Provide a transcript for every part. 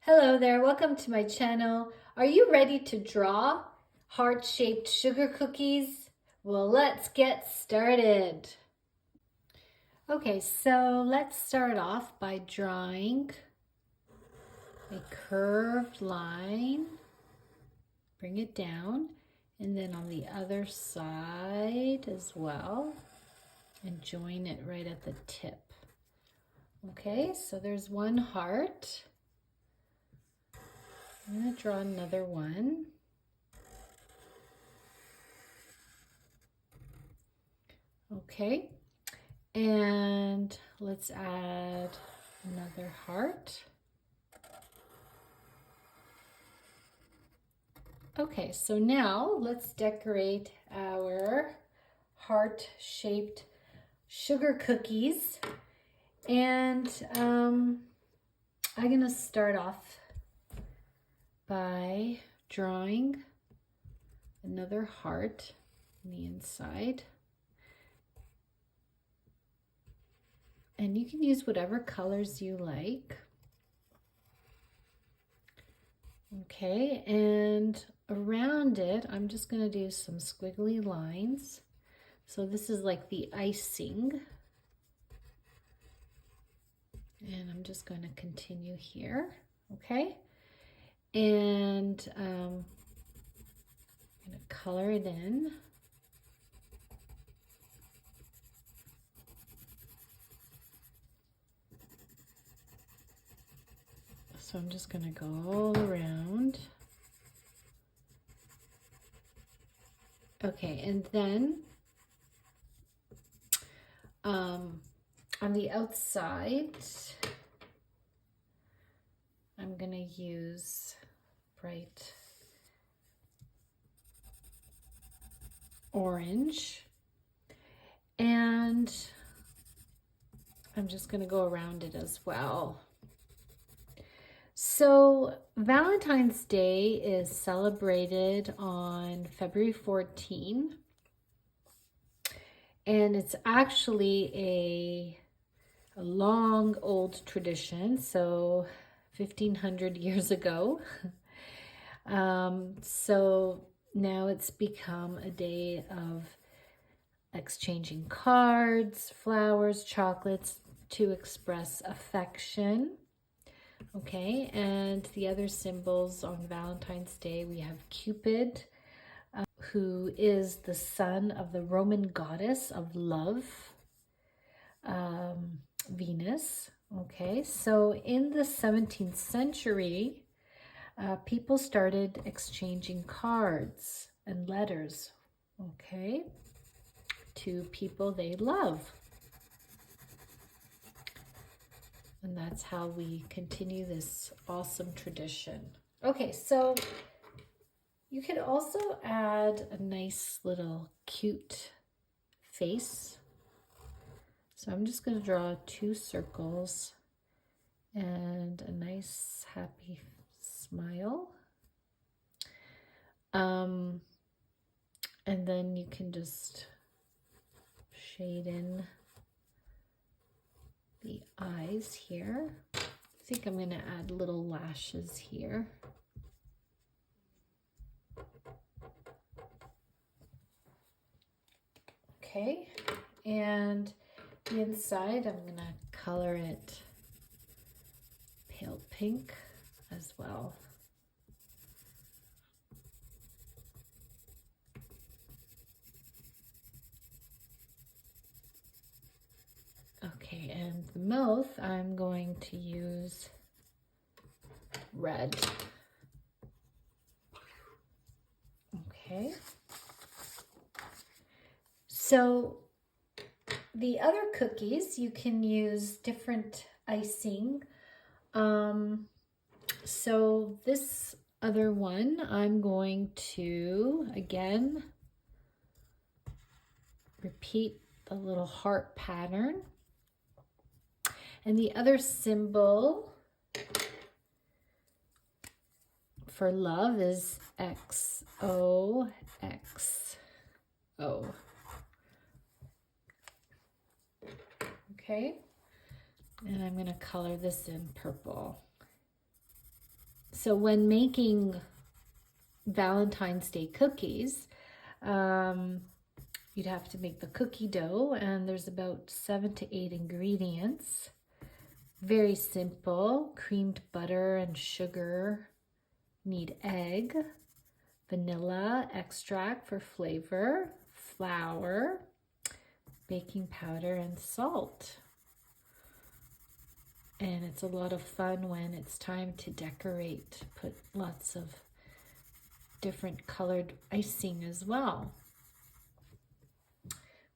Hello there, welcome to my channel. Are you ready to draw heart-shaped sugar cookies? Well, let's get started. Okay, so let's start off by drawing a curved line. Bring it down, and then on the other side as well, and join it right at the tip. Okay, so there's one heart. I'm going to draw another one. Okay, and let's add another heart. Okay, so now let's decorate our heart-shaped sugar cookies. And I'm gonna start off by drawing another heart on the inside. And you can use whatever colors you like. Okay, and around it, I'm just going to do some squiggly lines. So this is like the icing. And I'm just going to continue here, okay? And I'm going to color it in. So I'm just going to go all around. Okay, and then on the outside, I'm going to use bright orange, and I'm just going to go around it as well. So Valentine's Day is celebrated on February 14, and it's actually a long old tradition, so 1500 years ago. So now it's become a day of exchanging cards, flowers, chocolates to express affection. Okay, and the other symbols on Valentine's Day, we have Cupid, who is the son of the Roman goddess of love, Venus. Okay, so in the 17th century, people started exchanging cards and letters, okay, to people they love. And that's how we continue this awesome tradition. Okay, so you could also add a nice little cute face. So I'm just going to draw 2 circles and a nice happy smile. And then you can just shade in the eyes here. I think I'm going to add little lashes here. Okay, and the inside, I'm going to color it pale pink as well. Okay, and the mouth, I'm going to use red. Okay. So the other cookies, you can use different icing. So this other one, I'm going to, again, repeat the little heart pattern. And the other symbol for love is XOXO. Okay, and I'm going to color this in purple. So when making Valentine's Day cookies, you'd have to make the cookie dough, and there's about 7 to 8 ingredients. Very simple: creamed butter and sugar. Need egg, vanilla extract for flavor, flour, baking powder, and salt. And it's a lot of fun when it's time to decorate. Put lots of different colored icing as well.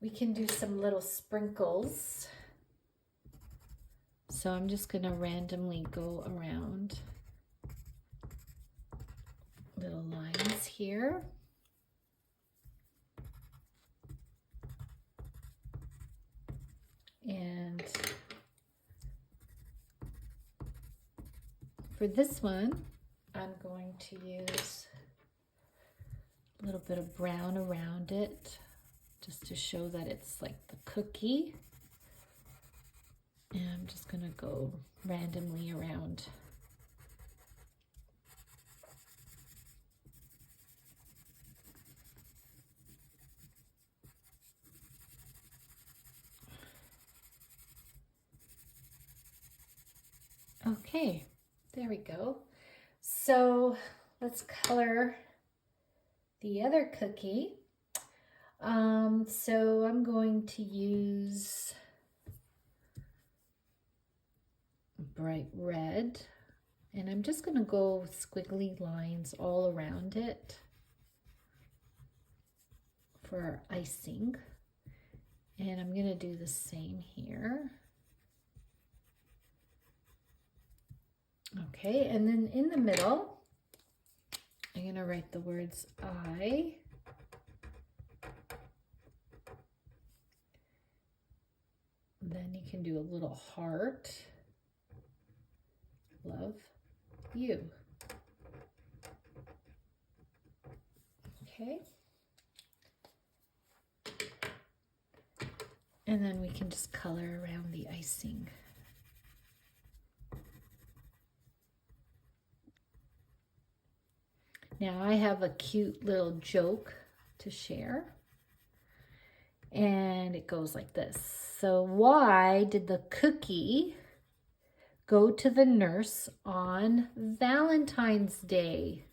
We can do some little sprinkles. So I'm just going to randomly go around little lines here. And for this one, I'm going to use a little bit of brown around it, just to show that it's like the cookie. And I'm just going to go randomly around. Okay, there we go. So let's color the other cookie. So I'm going to use bright red, and I'm just going to go squiggly lines all around it for our icing. And I'm going to do the same here. Okay, and then in the middle, I'm going to write the words I. Then you can do a little heart. Love you. Okay. And then we can just color around the icing. Now I have a cute little joke to share, and it goes like this. So why did the cookie go to the nurse on Valentine's Day?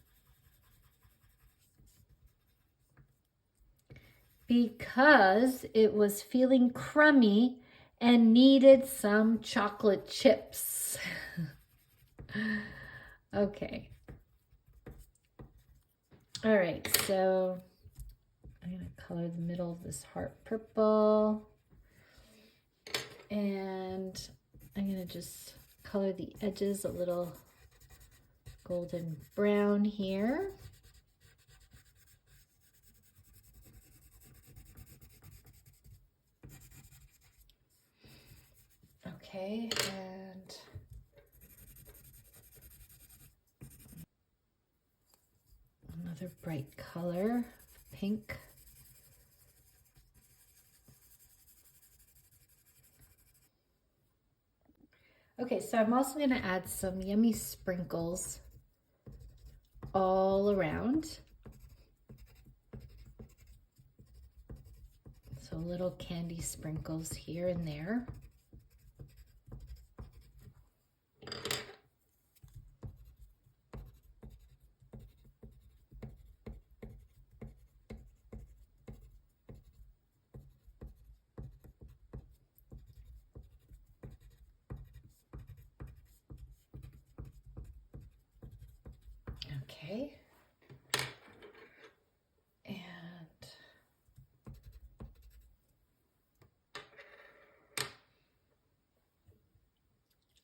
Because it was feeling crummy and needed some chocolate chips. Okay. All right, so I'm going to color the middle of this heart purple. And I'm going to just color the edges a little golden brown here. Okay, and another bright color, pink. Okay, so I'm also going to add some yummy sprinkles all around. So little candy sprinkles here and there. Okay, and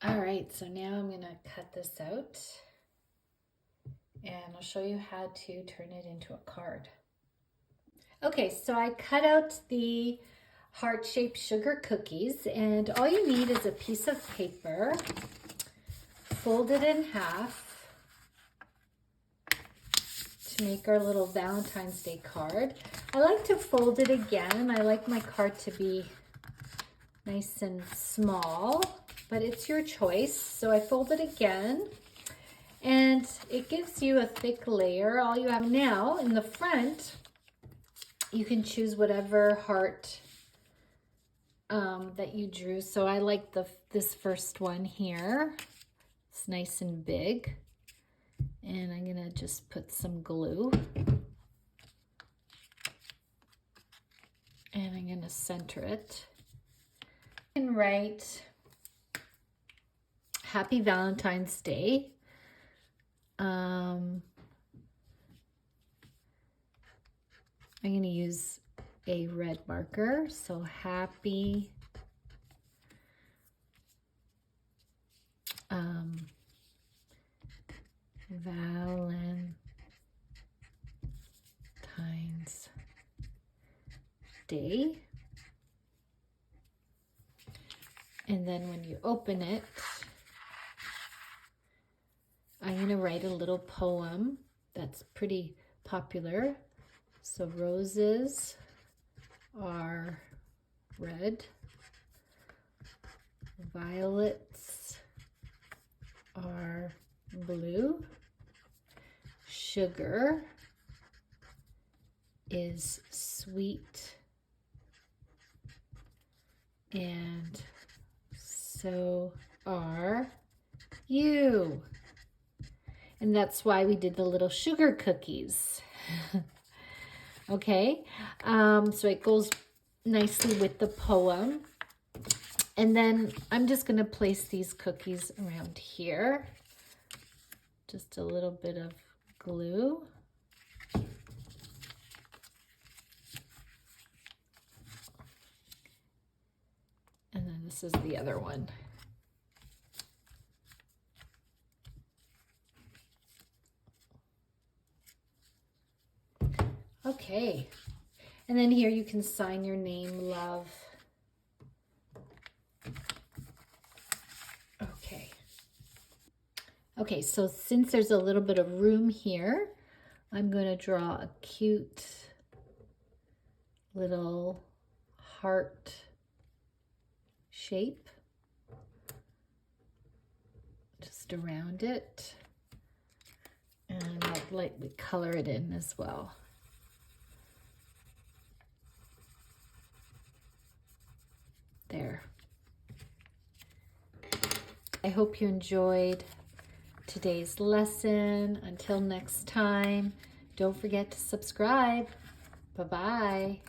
all right, so now I'm going to cut this out, and I'll show you how to turn it into a card. Okay, so I cut out the heart-shaped sugar cookies, and all you need is a piece of paper, fold it in half, to make our little Valentine's Day card. I like to fold it again. I like my card to be nice and small, but it's your choice. So I fold it again, and it gives you a thick layer. All you have now in the front, you can choose whatever heart that you drew. So I like this first one here. It's nice and big. And I'm gonna just put some glue. And I'm gonna center it. And write Happy Valentine's Day. I'm going to use a red marker, so Happy Valentine's Day. And then when you open it, I'm going to write a little poem that's pretty popular. So roses are red, violets are blue, sugar is sweet, and so are you. And that's why we did the little sugar cookies. Okay, so it goes nicely with the poem. And then I'm just going to place these cookies around here. Just a little bit of glue. And then this is the other one. Okay, and then here you can sign your name, Love. Okay, so since there's a little bit of room here, I'm going to draw a cute little heart shape just around it, and I'll lightly color it in as well. There. I hope you enjoyed today's lesson. Until next time, don't forget to subscribe. Bye-bye.